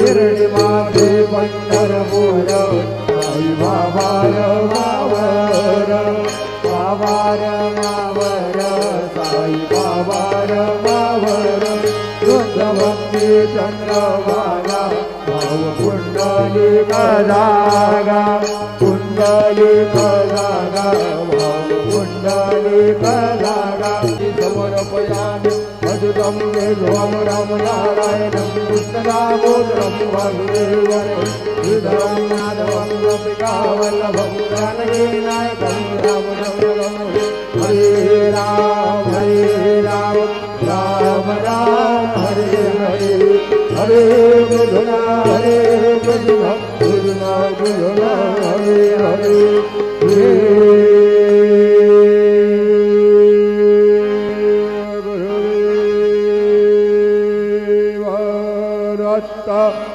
गिरणी माथे पंढरपूर साई बाबा मावर बाबार मावर साई बाबार मावर भक्ती चंद्रभागा भाव कुंडली कदागा कुंडली कदागा भाव कुंडली कदागा समर्पयामि मधुरं वेदं राम नारायणं कृष्णदामोदरं वासुदेवं श्रीधरं माधवं गोपिकावल्लभं जानकीनायकं रामचन्द्रं हरे राम राम राम हरे हरे हरे कृष्ण कृष्ण कृष्ण कृष्ण हरे हरे